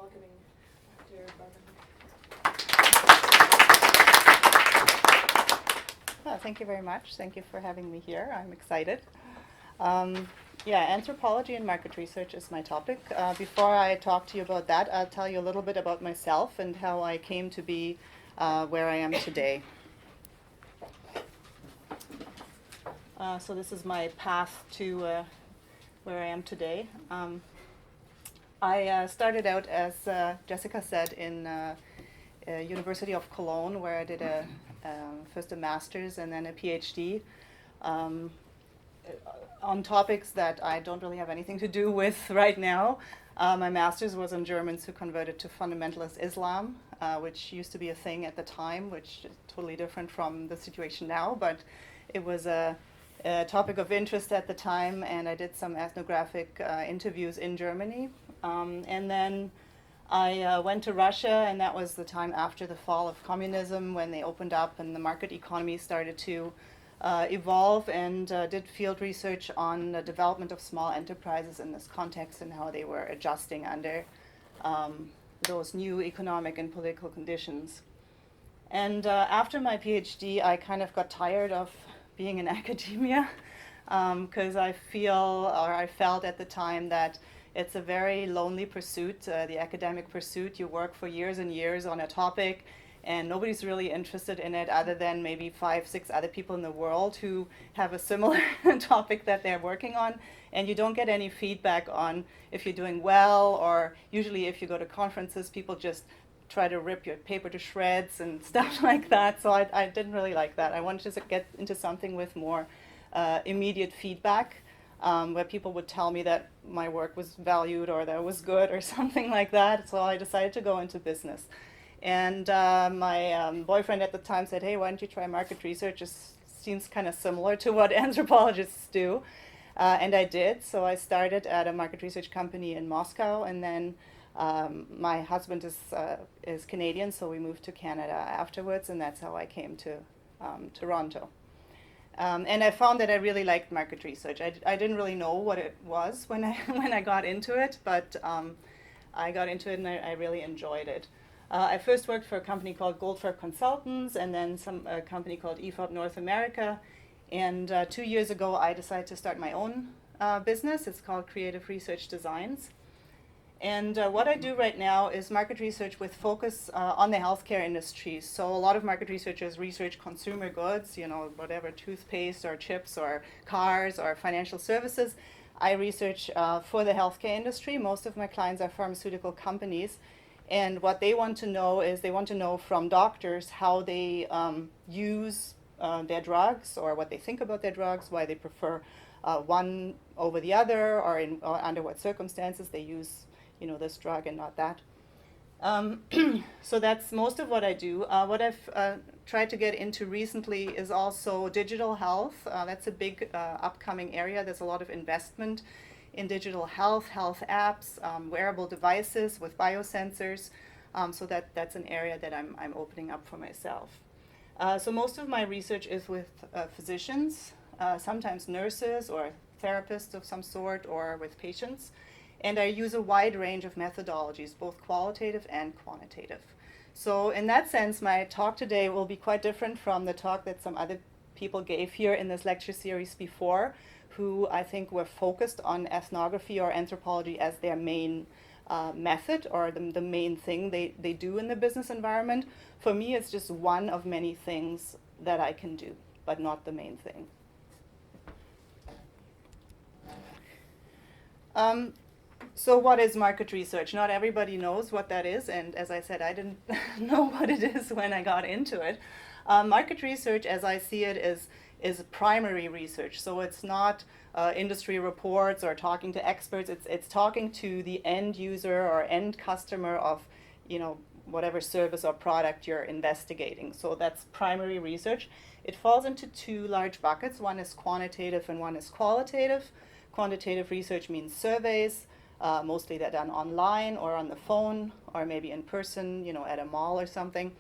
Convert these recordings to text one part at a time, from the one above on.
welcoming Dr. Barbara. Thank you very much. Thank you for having me here. I'm excited. Anthropology and market research is my topic. Before I talk to you about that, I'll tell you a little bit about myself and how I came to be where I am today. So this is my path to where I am today. I started out, as Jessica said, in University of Cologne, where I did first a master's and then a PhD on topics that I don't really have anything to do with right now. My master's was on Germans who converted to fundamentalist Islam, which used to be a thing at the time, which is totally different from the situation now, but it was a topic of interest at the time, and I did some ethnographic interviews in Germany. And then I went to Russia, and that was the time after the fall of communism, when they opened up and the market economy started to evolve, and did field research on the development of small enterprises in this context and how they were adjusting under those new economic and political conditions. And after my PhD, I kind of got tired of being in academia, because I felt at the time that it's a very lonely pursuit, the academic pursuit. You work for years and years on a topic, and nobody's really interested in it other than maybe 5, 6 other people in the world who have a similar topic that they're working on, and you don't get any feedback on if you're doing well, or usually if you go to conferences, people just try to rip your paper to shreds and stuff like that. So I didn't really like that. I wanted to get into something with more immediate feedback, where people would tell me that my work was valued or that it was good or something like that. So I decided to go into business. And my boyfriend at the time said, hey, why don't you try market research? It seems kind of similar to what anthropologists do. And I did. So I started at a market research company in Moscow, and then my husband is Canadian, so we moved to Canada afterwards, and that's how I came to Toronto. And I found that I really liked market research. I didn't really know what it was when I got into it, but I got into it and I really enjoyed it. I first worked for a company called Goldfarb Consultants, and then a company called EofT North America. And 2 years ago, I decided to start my own business. It's called Creative Research Designs. And what I do right now is market research with focus on the healthcare industry. So a lot of market researchers research consumer goods, whatever, toothpaste or chips or cars or financial services. I research for the healthcare industry. Most of my clients are pharmaceutical companies. And what they want to know is they want to know from doctors how they use their drugs, or what they think about their drugs, why they prefer one over the other, or under what circumstances they use this drug and not that. So that's most of what I do. What I've tried to get into recently is also digital health. That's a big upcoming area. There's a lot of investment in digital health apps, wearable devices with biosensors. So that's an area that I'm opening up for myself. So most of my research is with physicians, sometimes nurses or therapists of some sort, or with patients. And I use a wide range of methodologies, both qualitative and quantitative. So in that sense, my talk today will be quite different from the talk that some other people gave here in this lecture series before, who I think were focused on ethnography or anthropology as their main method, or the main thing they do in the business environment. For me, it's just one of many things that I can do, but not the main thing. So what is market research? Not everybody knows what that is, and as I said, I didn't know what it is when I got into it. Market research, as I see it, is primary research. So it's not industry reports or talking to experts. It's talking to the end user or end customer of whatever service or product you're investigating. So that's primary research. It falls into 2 large buckets. One is quantitative and one is qualitative. Quantitative research means surveys. Mostly they're done online or on the phone or maybe in person, at a mall or something.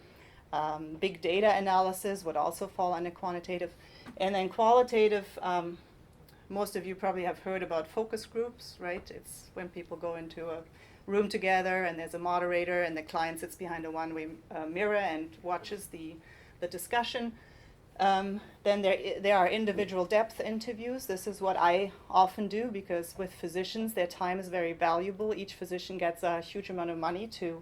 Big data analysis would also fall under quantitative. And then qualitative, most of you probably have heard about focus groups, right? It's when people go into a room together, and there's a moderator, and the client sits behind a one-way mirror and watches the discussion. Then there are individual depth interviews. This is what I often do, because with physicians, their time is very valuable. Each physician gets a huge amount of money to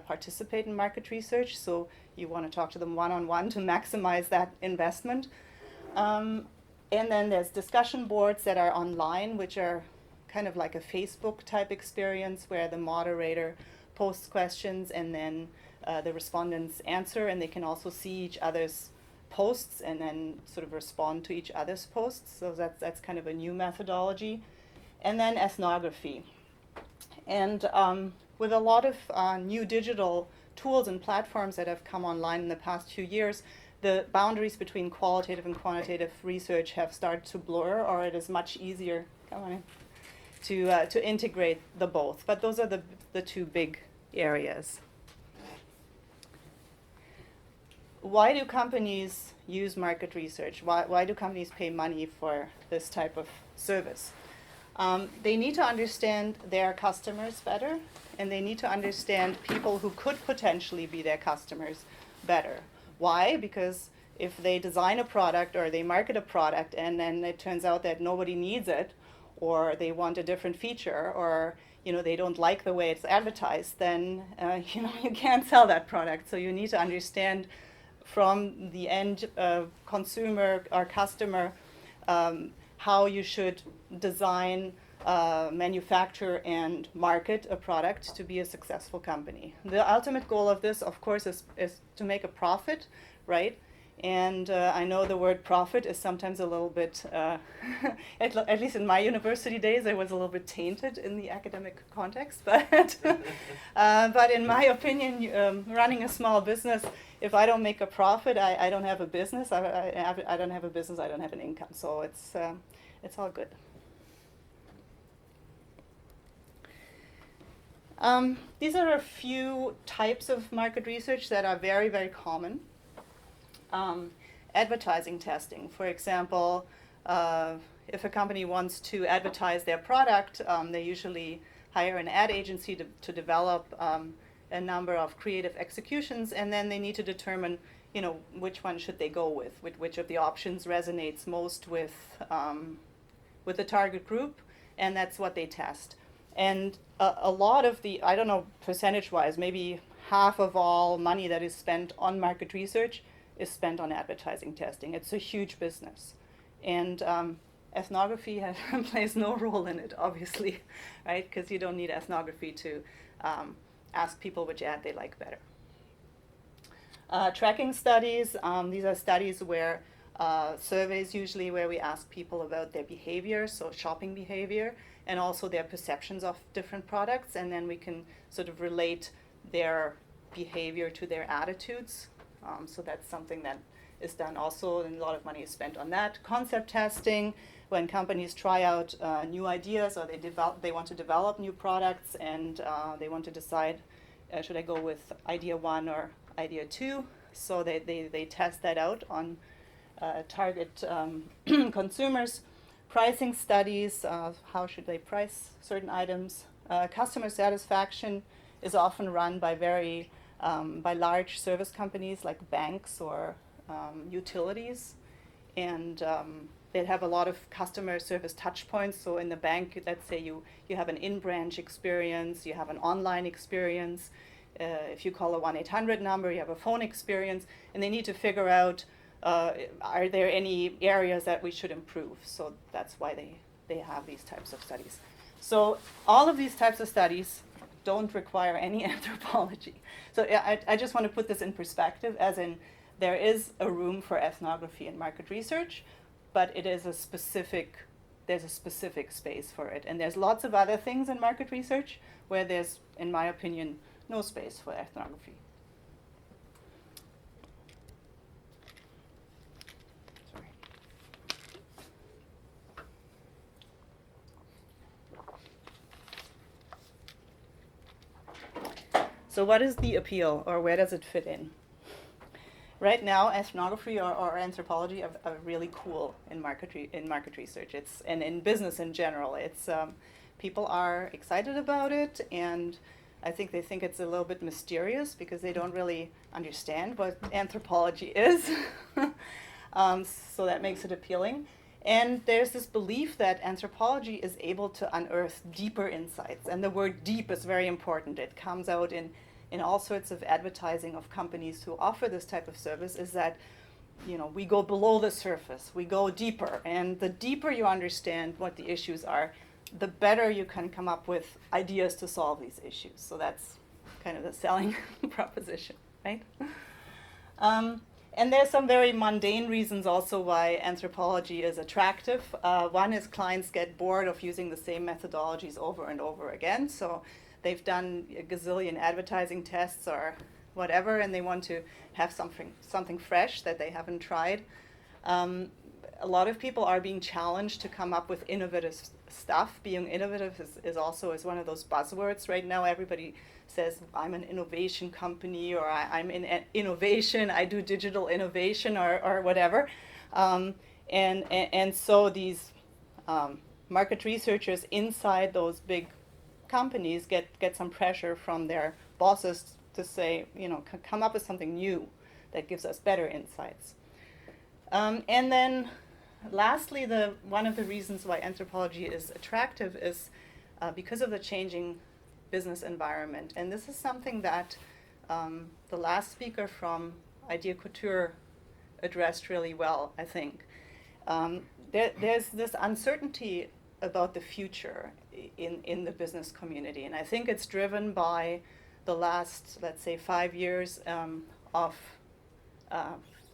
participate in market research, so you want to talk to them one-on-one to maximize that investment. And then there's discussion boards that are online, which are kind of like a Facebook type experience, where the moderator posts questions and then the respondents answer, and they can also see each other's posts and then sort of respond to each other's posts. So that's kind of a new methodology. And then ethnography. And with a lot of new digital tools and platforms that have come online in the past few years, the boundaries between qualitative and quantitative research have started to blur, or it is much easier to integrate the both. But those are the two big areas. Why do companies use market research? Why do companies pay money for this type of service? They need to understand their customers better, and they need to understand people who could potentially be their customers better. Why? Because if they design a product or they market a product and then it turns out that nobody needs it, or they want a different feature, or they don't like the way it's advertised, then you can't sell that product. So you need to understand from the end consumer or customer how you should design, manufacture, and market a product to be a successful company. The ultimate goal of this, of course, is to make a profit, right? And I know the word profit is sometimes a little bit, at least in my university days, it was a little bit tainted in the academic context. But in my opinion, running a small business, if I don't make a profit, I don't have a business. I don't have a business. I don't have an income. So it's all good. These are a few types of market research that are very, very common. Advertising testing. For example, if a company wants to advertise their product, they usually hire an ad agency to develop a number of creative executions, and then they need to determine, which one should they go with which of the options resonates most with the target group, and that's what they test. And a lot of the, I don't know percentage-wise, maybe half of all money that is spent on market research is spent on advertising testing. It's a huge business. And ethnography plays no role in it, obviously, right? Because you don't need ethnography to ask people which ad they like better. Tracking studies, these are studies where surveys usually where we ask people about their behavior, so shopping behavior, and also their perceptions of different products, and then we can sort of relate their behavior to their attitudes. So that's something that is done also, and a lot of money is spent on that. Concept testing, when companies try out new ideas, or they want to develop new products, and they want to decide, should I go with idea 1 or idea 2? So they test that out on target consumers. Pricing studies, how should they price certain items. Customer satisfaction is often run by by large service companies like banks or utilities, and they have a lot of customer service touch points. So in the bank, let's say you have an in-branch experience, you have an online experience. If you call a 1-800 number, you have a phone experience, and they need to figure out, are there any areas that we should improve? So that's why they have these types of studies. So all of these types of studies don't require any anthropology. So I just want to put this in perspective, as in there is a room for ethnography and market research, but there's a specific space for it. And there's lots of other things in market research where there's, in my opinion, no space for ethnography. So what is the appeal, or where does it fit in? Right now, ethnography or anthropology are really cool in market research. And in business in general. It's people are excited about it, and I think they think it's a little bit mysterious because they don't really understand what anthropology is. So that makes it appealing. And there's this belief that anthropology is able to unearth deeper insights. And the word deep is very important. It comes out in all sorts of advertising of companies who offer this type of service, is that, you know, we go below the surface, we go deeper. And the deeper you understand what the issues are, the better you can come up with ideas to solve these issues. So that's kind of the selling proposition, right? And there's some very mundane reasons also why anthropology is attractive. One is clients get bored of using the same methodologies over and over again. So they've done a gazillion advertising tests or whatever, and they want to have something fresh that they haven't tried. A lot of people are being challenged to come up with innovative stuff. Being innovative is also one of those buzzwords right now. Everybody says, I'm an innovation company, or I'm in innovation, I do digital innovation, or whatever. And so these market researchers inside those big companies get some pressure from their bosses to say, you know, come up with something new that gives us better insights. And then lastly, one of the reasons why anthropology is attractive is because of the changing business environment. And this is something that the last speaker from Idea Couture addressed really well, I think. There's this uncertainty about the future in the business community. And I think it's driven by the last, let's say, 5 years of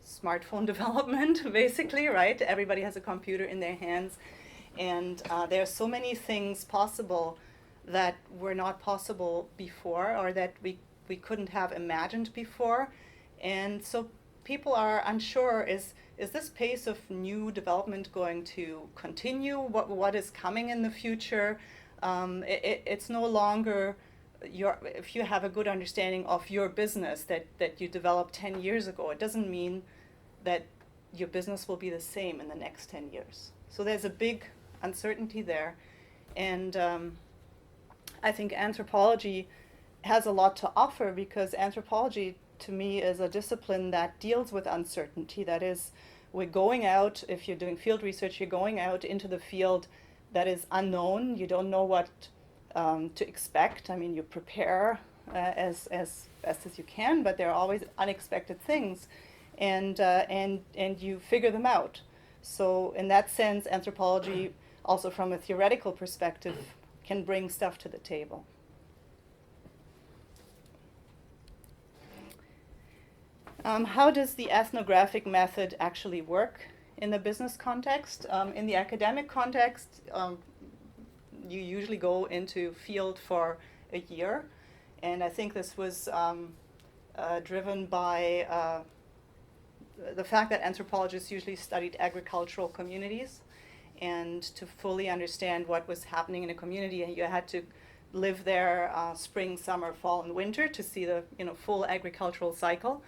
smartphone development, basically, right? Everybody has a computer in their hands. And there are so many things possible that were not possible before, or that we couldn't have imagined before. And so people are unsure, is this pace of new development going to continue? What is coming in the future? It's no longer if you have a good understanding of your business that you developed 10 years ago, it doesn't mean that your business will be the same in the next 10 years. So there's a big uncertainty there. And I think anthropology has a lot to offer, because anthropology, to me, is a discipline that deals with uncertainty. That is, we're going out, if you're doing field research, you're going out into the field that is unknown. You don't know what to expect. I mean, you prepare as best as you can, but there are always unexpected things, and you figure them out. So in that sense, anthropology, also from a theoretical perspective, can bring stuff to the table. How does the ethnographic method actually work in the business context? In the academic context, you usually go into field for a year, and I think this was driven by the fact that anthropologists usually studied agricultural communities, and to fully understand what was happening in a community, you had to live there spring, summer, fall, and winter to see the full agricultural cycle.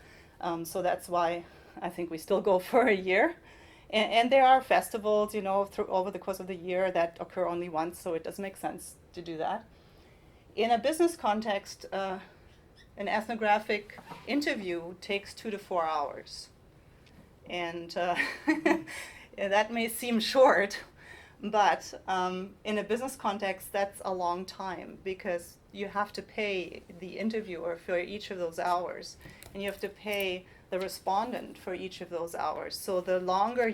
So that's why I think we still go for a year. And there are festivals, over the course of the year that occur only once, so it does make sense to do that. In a business context, an ethnographic interview takes 2 to 4 hours. And that may seem short, but in a business context, that's a long time, because you have to pay the interviewer for each of those hours, and you have to pay the respondent for each of those hours. So the longer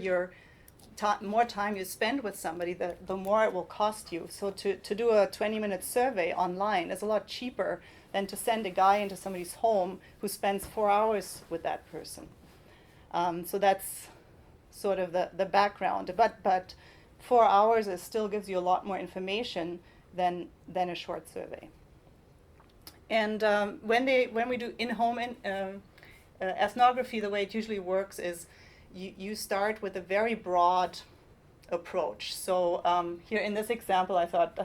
more time you spend with somebody, the more it will cost you. So to do a 20-minute survey online is a lot cheaper than to send a guy into somebody's home who spends 4 hours with that person. So that's sort of the background. But 4 hours still gives you a lot more information than a short survey. And when we do in-home ethnography, the way it usually works is you start with a very broad approach. So here in this example, I thought,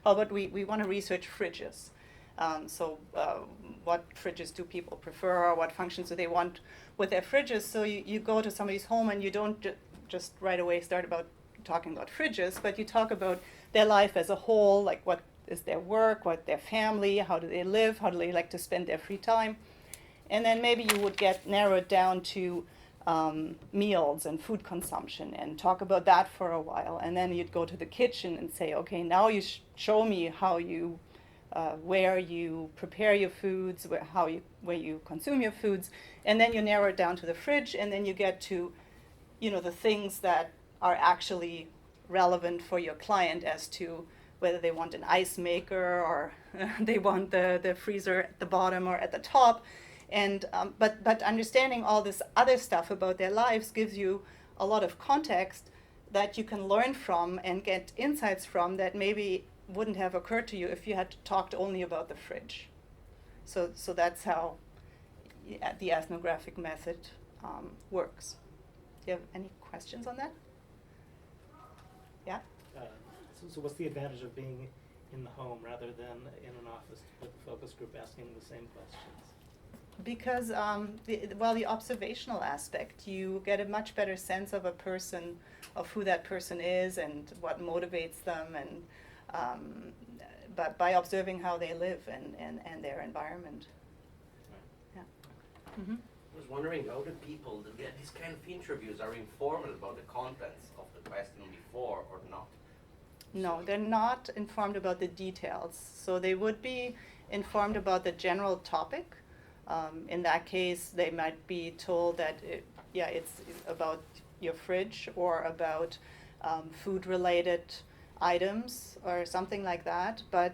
how about we want to research fridges. So what fridges do people prefer, or what functions do they want with their fridges? So you go to somebody's home, and you don't just right away start about talking about fridges, but you talk about their life as a whole, like what is their work, what their family, how do they live, how do they like to spend their free time. And then maybe you would get narrowed down to meals and food consumption and talk about that for a while. And then you'd go to the kitchen and say, okay, now you show me how you, where you prepare your foods, where you consume your foods. And then you narrow it down to the fridge, and then you get to, the things that are actually relevant for your client as to whether they want an ice maker or they want the freezer at the bottom or at the top. And but understanding all this other stuff about their lives gives you a lot of context that you can learn from and get insights from that maybe wouldn't have occurred to you if you had talked only about the fridge. So that's how the ethnographic method works. Do you have any questions on that? Yeah? So what's the advantage of being in the home rather than in an office with a focus group asking the same questions? Because, the observational aspect, you get a much better sense of a person, of who that person is and what motivates them, and but by observing how they live and their environment. Right. Yeah. Mm-hmm. I was wondering how the people that get these kind of interviews are informed about the contents of the question before or not. No, they're not informed about the details. So they would be informed about the general topic. In that case, they might be told that it's about your fridge or about food-related items or something like that. But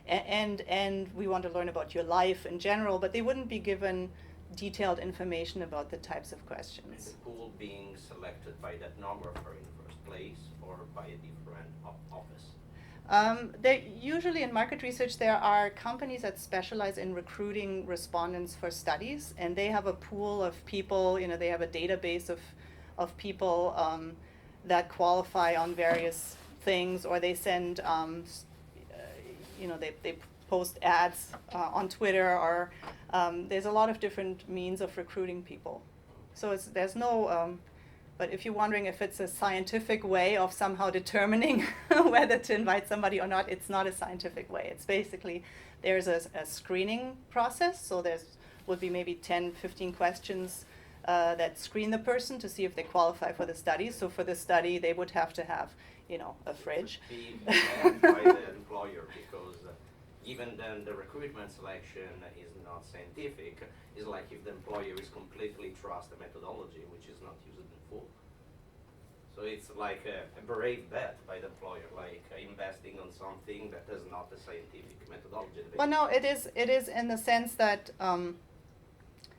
and we want to learn about your life in general. But they wouldn't be given detailed information about the types of questions. Is the pool being selected by that ethnographer in the first place or by a different office? Usually in market research, there are companies that specialize in recruiting respondents for studies, and they have a pool of people, they have a database of people that qualify on various things, or they send, they post ads on Twitter, or there's a lot of different means of recruiting people. So there's no... But if you're wondering if it's a scientific way of somehow determining whether to invite somebody or not, it's not a scientific way. It's basically, there's a screening process. So would be maybe 10, 15 questions that screen the person to see if they qualify for the study. So for the study, they would have to have, a fridge. Be banned by the employer because even then the recruitment selection is not scientific. It's like if the employer is completely trust the methodology, which is not used in full. So it's like a brave bet by the employer, like investing on something that is not a scientific methodology. Well, no, it is in the sense that,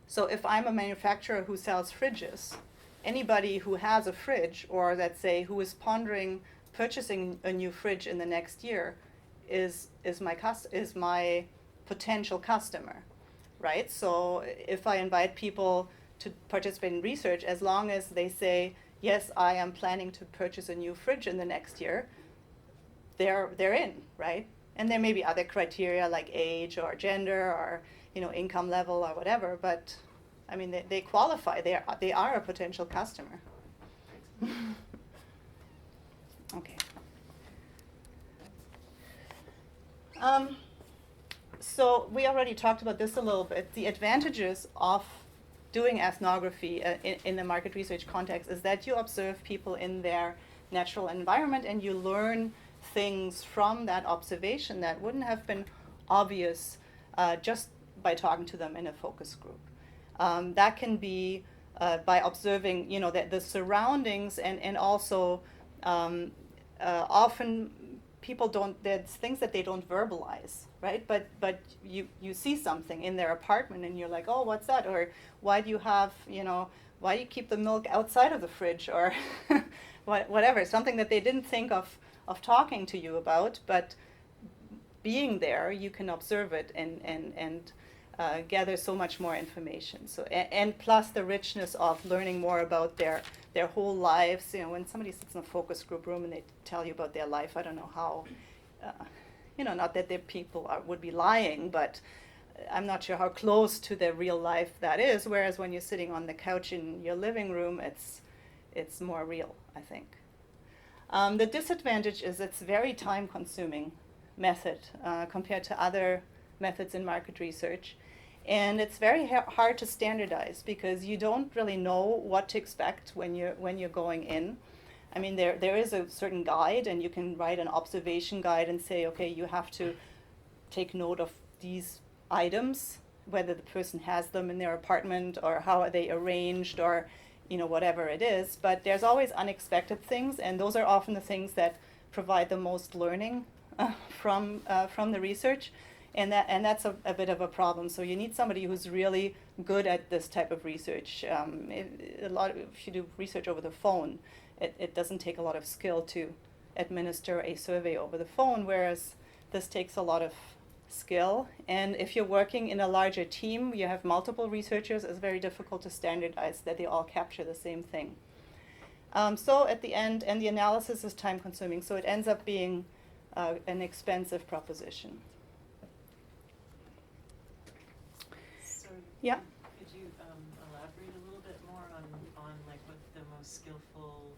so if I'm a manufacturer who sells fridges, anybody who has a fridge, or let's say who is pondering purchasing a new fridge in the next year, is my potential customer, right? So if I invite people to participate in research, as long as they say, yes, I am planning to purchase a new fridge in the next year, they're in, right? And there may be other criteria like age or gender or income level or whatever, but I mean they qualify. They are a potential customer. Okay. So we already talked about this a little bit. The advantages of doing ethnography in the market research context is that you observe people in their natural environment and you learn things from that observation that wouldn't have been obvious just by talking to them in a focus group. That can be by observing, the surroundings and also often people there's things that they don't verbalize, right? But you see something in their apartment and you're like, oh, what's that? Or why do you have, why do you keep the milk outside of the fridge? Or whatever, something that they didn't think of talking to you about, but being there, you can observe it and gather so much more information. So and plus the richness of learning more about their whole lives. When somebody sits in a focus group room and they tell you about their life, I don't know how, not that their people would be lying, but I'm not sure how close to their real life that is. Whereas when you're sitting on the couch in your living room, it's more real, I think. The disadvantage is it's very time-consuming method compared to other methods in market research. And it's very hard to standardize because you don't really know what to expect when you're going in. I mean, there is a certain guide, and you can write an observation guide and say, okay, you have to take note of these items, whether the person has them in their apartment or how are they arranged or whatever it is. But there's always unexpected things, and those are often the things that provide the most learning from the research. And that's a bit of a problem. So you need somebody who's really good at this type of research. If you do research over the phone, it doesn't take a lot of skill to administer a survey over the phone, whereas this takes a lot of skill. And if you're working in a larger team, you have multiple researchers, it's very difficult to standardize that they all capture the same thing. So at the end, and the analysis is time consuming, so it ends up being an expensive proposition. So Yeah. could you elaborate a little bit more on like what the most skillful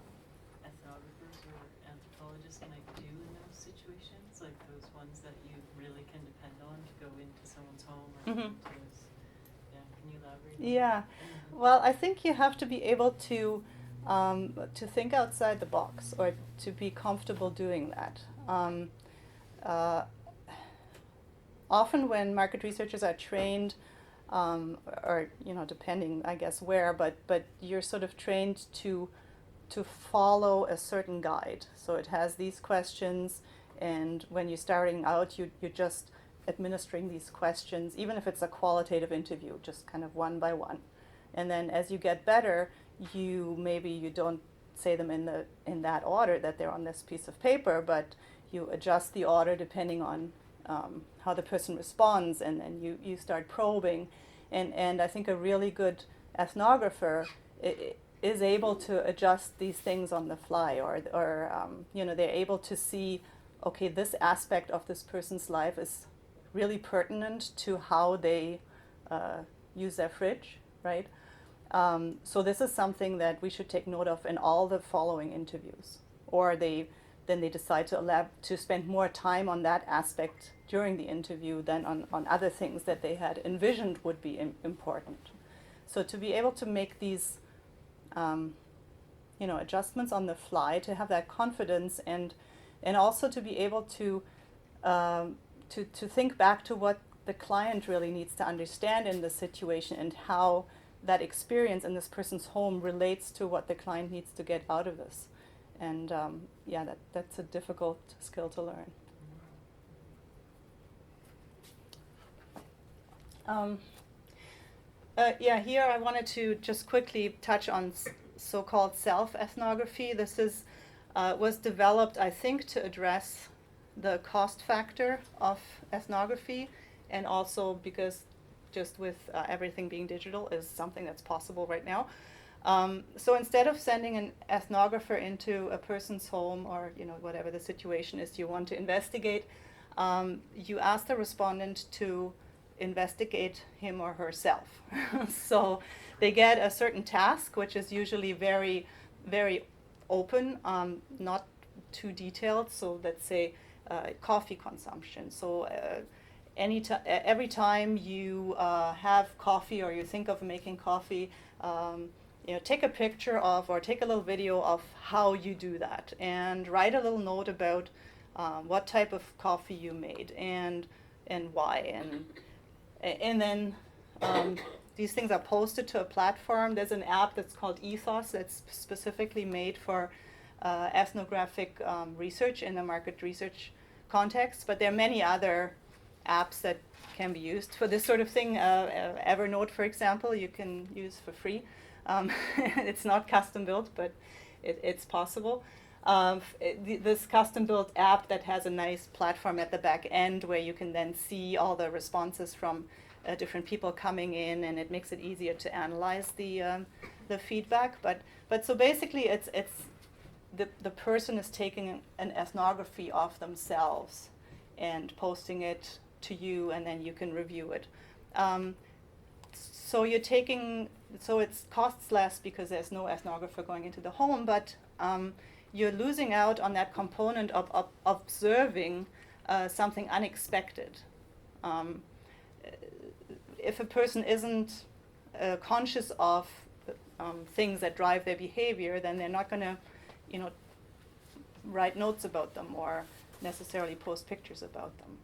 ethnographers or anthropologists might do in those situations, like those ones that you really can depend on to go into someone's home or Mhm. into those, can you elaborate? Yeah, well, I think you have to be able to think outside the box, or to be comfortable doing that. Often when market researchers are trained, or depending, I guess, where, but you're sort of trained to follow a certain guide. So it has these questions, and when you're starting out, you're just administering these questions, even if it's a qualitative interview, just kind of one by one. And then as you get better, you don't say them in that order that they're on this piece of paper, but you adjust the order depending on how the person responds, and then you start probing. And I think a really good ethnographer is able to adjust these things on the fly, or they're able to see, okay, this aspect of this person's life is really pertinent to how they use their fridge, right? So this is something that we should take note of in all the following interviews. Or then they decide to spend more time on that aspect during the interview than on other things that they had envisioned would be important. So to be able to make these adjustments on the fly, to have that confidence, and also to be able to think back to what the client really needs to understand in the situation, and how that experience in this person's home relates to what the client needs to get out of this. And that's a difficult skill to learn. Here I wanted to just quickly touch on so-called self-ethnography. This was developed, I think, to address the cost factor of ethnography, and also because just with everything being digital is something that's possible right now. So instead of sending an ethnographer into a person's home, or whatever the situation is you want to investigate, you ask the respondent to investigate him or herself. So they get a certain task, which is usually very, very open, not too detailed. So let's say coffee consumption. So every time you have coffee, or you think of making coffee, take a picture of, or take a little video of how you do that, and write a little note about what type of coffee you made and why, and then these things are posted to a platform. There's an app that's called Ethos that's specifically made for ethnographic research in the market research context, but there are many other apps that can be used for this sort of thing. Evernote, for example, you can use for free. It's not custom built, but it's possible. This custom built app that has a nice platform at the back end where you can then see all the responses from different people coming in, and it makes it easier to analyze the feedback. But so basically, it's the person is taking an ethnography of themselves and posting it to you, and then you can review it. So it costs less because there's no ethnographer going into the home, but you're losing out on that component of observing something unexpected. If a person isn't conscious of things that drive their behavior, then they're not going to, write notes about them or necessarily post pictures about them.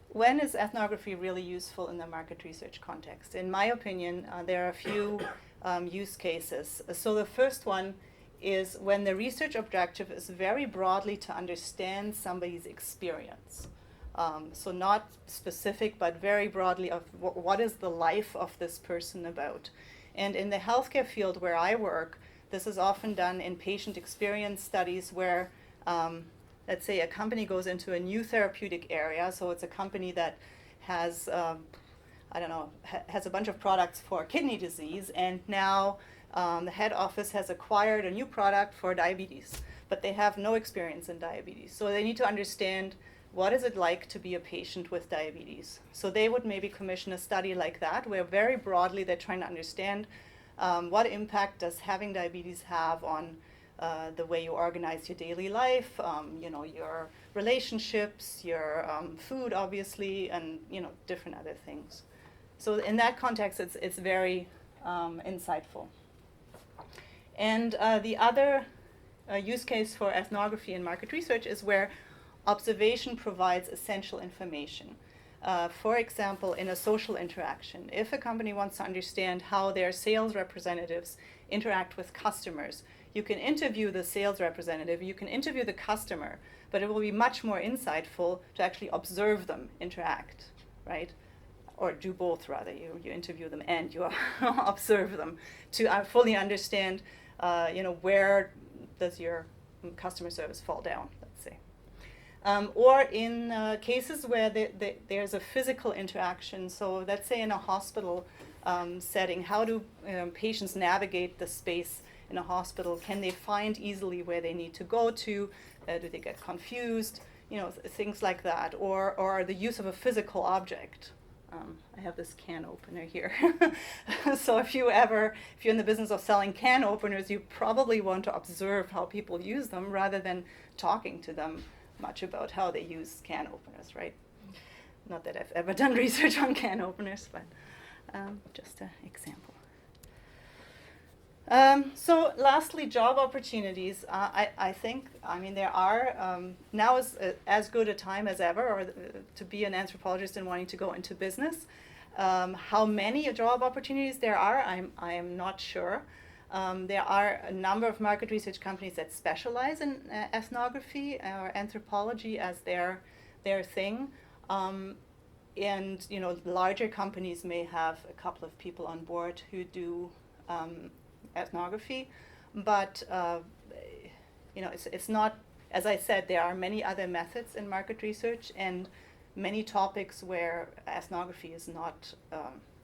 When is ethnography really useful in the market research context? In my opinion, there are a few use cases. So the first one is when the research objective is very broadly to understand somebody's experience. So not specific, but very broadly of what is the life of this person about. And in the healthcare field where I work, this is often done in patient experience studies where let's say a company goes into a new therapeutic area, so it's a company that has, has a bunch of products for kidney disease, and now the head office has acquired a new product for diabetes, but they have no experience in diabetes. So they need to understand what is it like to be a patient with diabetes. So they would maybe commission a study like that, where very broadly they're trying to understand what impact does having diabetes have on the way you organize your daily life, your relationships, your food, obviously, and different other things. So in that context, it's very insightful. And the other use case for ethnography and market research is where observation provides essential information. For example, in a social interaction, if a company wants to understand how their sales representatives interact with customers, you can interview the sales representative, you can interview the customer, but it will be much more insightful to actually observe them interact, right? Or do both, rather. You interview them and you observe them to fully understand, where does your customer service fall down, let's say. Or in cases where there's a physical interaction, so let's say in a hospital setting, how do patients navigate the space in a hospital? Can they find easily where they need to go to? Do they get confused? Things like that. Or the use of a physical object. I have this can opener here. So if you're in the business of selling can openers, you probably want to observe how people use them rather than talking to them much about how they use can openers, right? Not that I've ever done research on can openers, but just an example. So lastly, job opportunities. I think there are, now is as good a time as ever to be an anthropologist and wanting to go into business. How many job opportunities there are, I am not sure. There are a number of market research companies that specialize in ethnography or anthropology as their thing. And larger companies may have a couple of people on board who do ethnography, but it's not, as I said, there are many other methods in market research and many topics where ethnography is not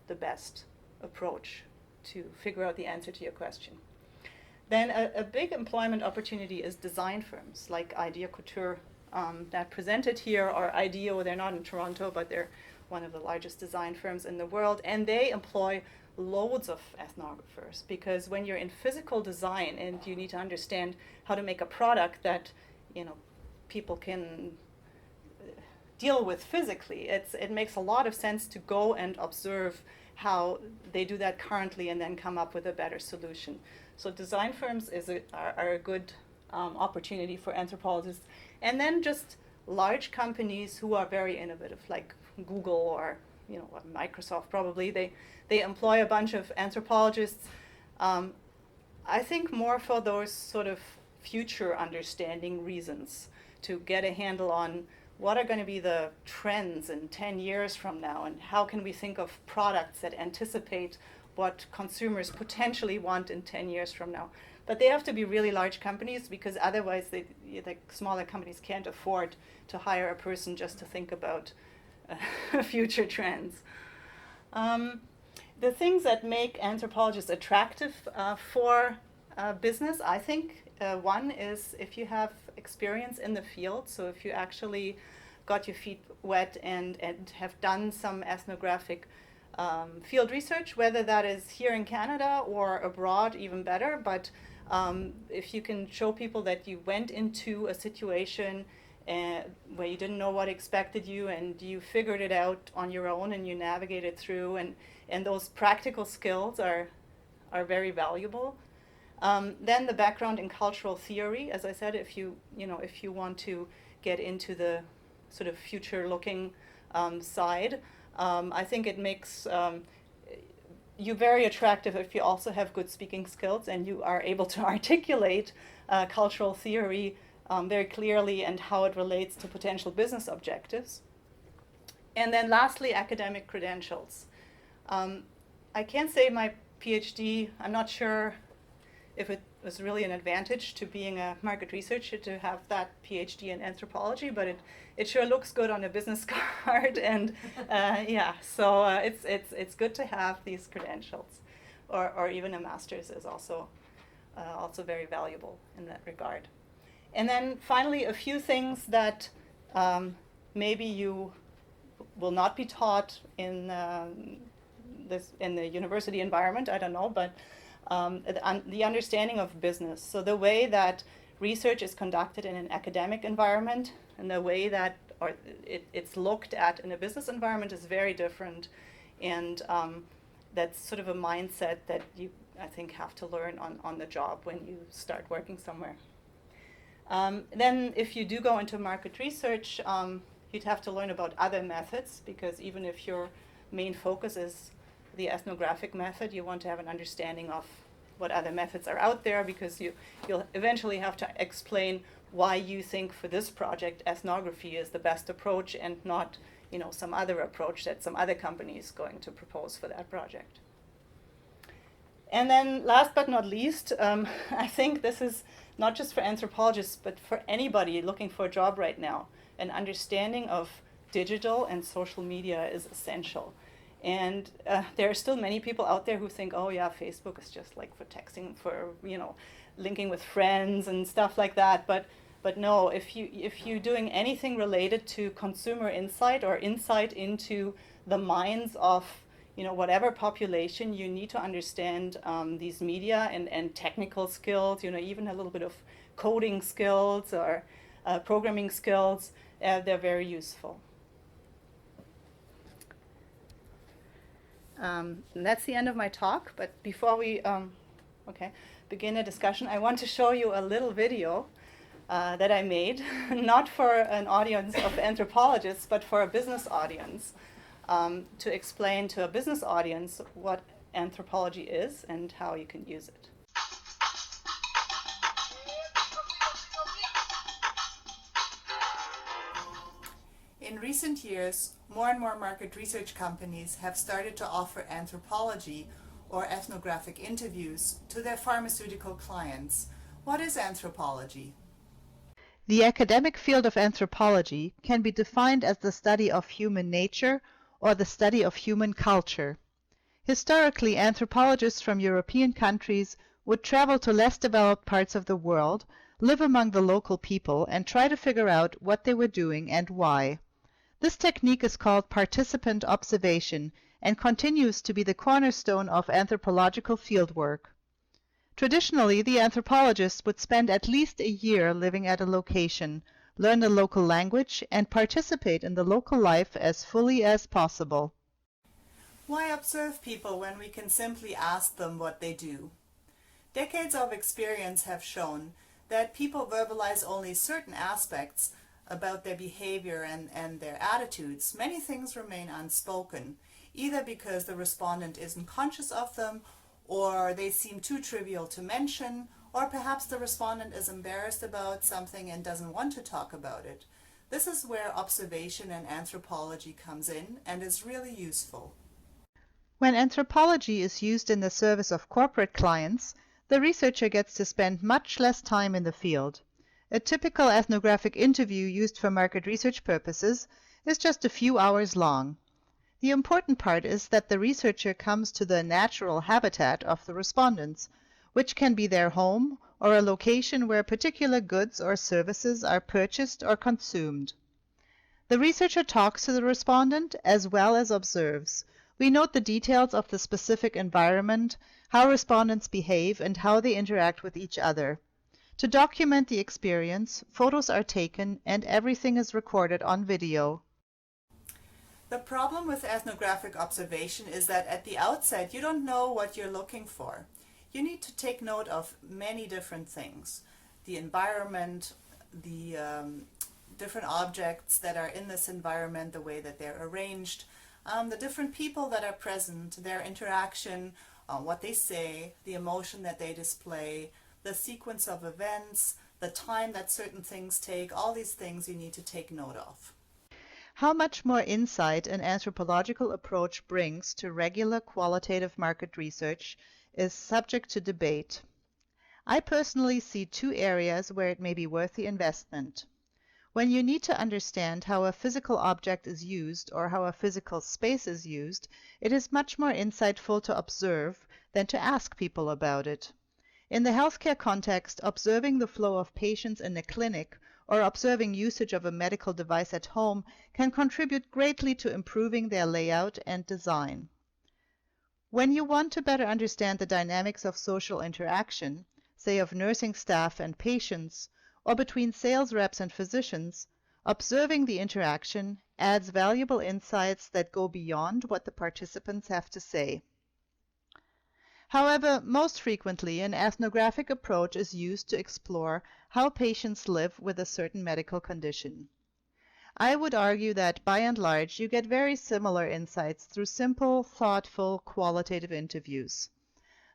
the best approach to figure out the answer to your question. Then a big employment opportunity is design firms like Idea Couture that presented here, or IDEO. They're not in Toronto, but they're one of the largest design firms in the world, and they employ loads of ethnographers, because when you're in physical design and you need to understand how to make a product that people can deal with physically, it makes a lot of sense to go and observe how they do that currently and then come up with a better solution. So design firms are a good opportunity for anthropologists. And then just large companies who are very innovative, like Google or Microsoft probably. They employ a bunch of anthropologists. I think more for those sort of future understanding reasons, to get a handle on what are going to be the trends in 10 years from now, and how can we think of products that anticipate what consumers potentially want in 10 years from now. But they have to be really large companies, because otherwise the smaller companies can't afford to hire a person just to think about future trends. The things that make anthropologists attractive for business, I think one is if you have experience in the field. So if you actually got your feet wet and have done some ethnographic field research, whether that is here in Canada or abroad, even better. But if you can show people that you went into a situation where you didn't know what expected you, and you figured it out on your own, and you navigated through, and those practical skills are very valuable. Then the background in cultural theory, as I said, if you want to get into the sort of future-looking side, I think it makes you very attractive if you also have good speaking skills and you are able to articulate cultural theory very clearly and how it relates to potential business objectives. And then lastly, academic credentials. I can't say my PhD, I'm not sure if it was really an advantage to being a market researcher to have that PhD in anthropology, but it sure looks good on a business card, and yeah, so it's good to have these credentials, or even a master's is also very valuable in that regard. And then finally, a few things that maybe you will not be taught in the university environment, I don't know, but the understanding of business. So the way that research is conducted in an academic environment and the way that it's looked at in a business environment is very different. And that's sort of a mindset that you, I think, have to learn on the job when you start working somewhere. Then if you do go into market research, you'd have to learn about other methods, because even if your main focus is the ethnographic method, you want to have an understanding of what other methods are out there, because you'll eventually have to explain why you think for this project ethnography is the best approach and not, some other approach that some other company is going to propose for that project. And then last but not least, I think this is not just for anthropologists, but for anybody looking for a job right now. An understanding of digital and social media is essential. And there are still many people out there who think, oh yeah, Facebook is just like for texting, for linking with friends and stuff like that. But no, if you're doing anything related to consumer insight or insight into the minds of whatever population, you need to understand these media and technical skills. Even a little bit of coding skills or programming skills. They're very useful. And that's the end of my talk, but before we begin a discussion, I want to show you a little video that I made, not for an audience of anthropologists, but for a business audience, to explain to a business audience what anthropology is and how you can use it. In recent years, more and more market research companies have started to offer anthropology or ethnographic interviews to their pharmaceutical clients. What is anthropology? The academic field of anthropology can be defined as the study of human nature or the study of human culture. Historically, anthropologists from European countries would travel to less developed parts of the world, live among the local people, and try to figure out what they were doing and why. This technique is called participant observation and continues to be the cornerstone of anthropological fieldwork. Traditionally, the anthropologist would spend at least a year living at a location, learn the local language, and participate in the local life as fully as possible. Why observe people when we can simply ask them what they do? Decades of experience have shown that people verbalize only certain aspects about their behavior and their attitudes. Many things remain unspoken, either because the respondent isn't conscious of them, or they seem too trivial to mention, or perhaps the respondent is embarrassed about something and doesn't want to talk about it. This is where observation and anthropology comes in and is really useful. When anthropology is used in the service of corporate clients, the researcher gets to spend much less time in the field. A typical ethnographic interview used for market research purposes is just a few hours long. The important part is that the researcher comes to the natural habitat of the respondents, which can be their home or a location where particular goods or services are purchased or consumed. The researcher talks to the respondent as well as observes. We note the details of the specific environment, how respondents behave, and how they interact with each other. To document the experience, photos are taken and everything is recorded on video. The problem with ethnographic observation is that at the outset you don't know what you're looking for. You need to take note of many different things. The environment, the different objects that are in this environment, the way that they're arranged, the different people that are present, their interaction, what they say, the emotion that they display, the sequence of events, the time that certain things take, all these things you need to take note of. How much more insight an anthropological approach brings to regular qualitative market research is subject to debate. I personally see two areas where it may be worth the investment. When you need to understand how a physical object is used or how a physical space is used, it is much more insightful to observe than to ask people about it. In the healthcare context, observing the flow of patients in a clinic or observing usage of a medical device at home can contribute greatly to improving their layout and design. When you want to better understand the dynamics of social interaction, say of nursing staff and patients, or between sales reps and physicians, observing the interaction adds valuable insights that go beyond what the participants have to say. However, most frequently an ethnographic approach is used to explore how patients live with a certain medical condition. I would argue that by and large you get very similar insights through simple, thoughtful, qualitative interviews.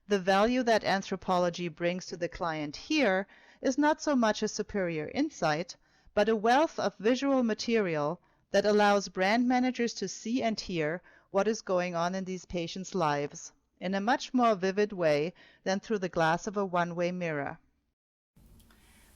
The value that anthropology brings to the client here is not so much a superior insight, but a wealth of visual material that allows brand managers to see and hear what is going on in these patients' lives in a much more vivid way than through the glass of a one-way mirror.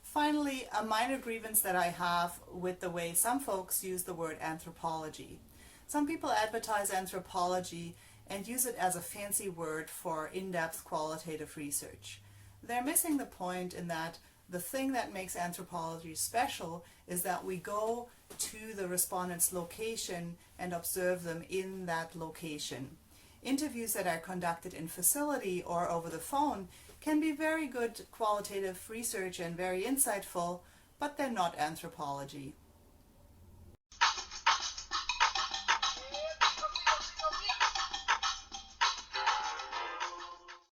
Finally, a minor grievance that I have with the way some folks use the word anthropology. Some people advertise anthropology and use it as a fancy word for in-depth qualitative research. They're missing the point in that the thing that makes anthropology special is that we go to the respondent's location and observe them in that location. Interviews that are conducted in facility or over the phone can be very good qualitative research and very insightful, but they're not anthropology.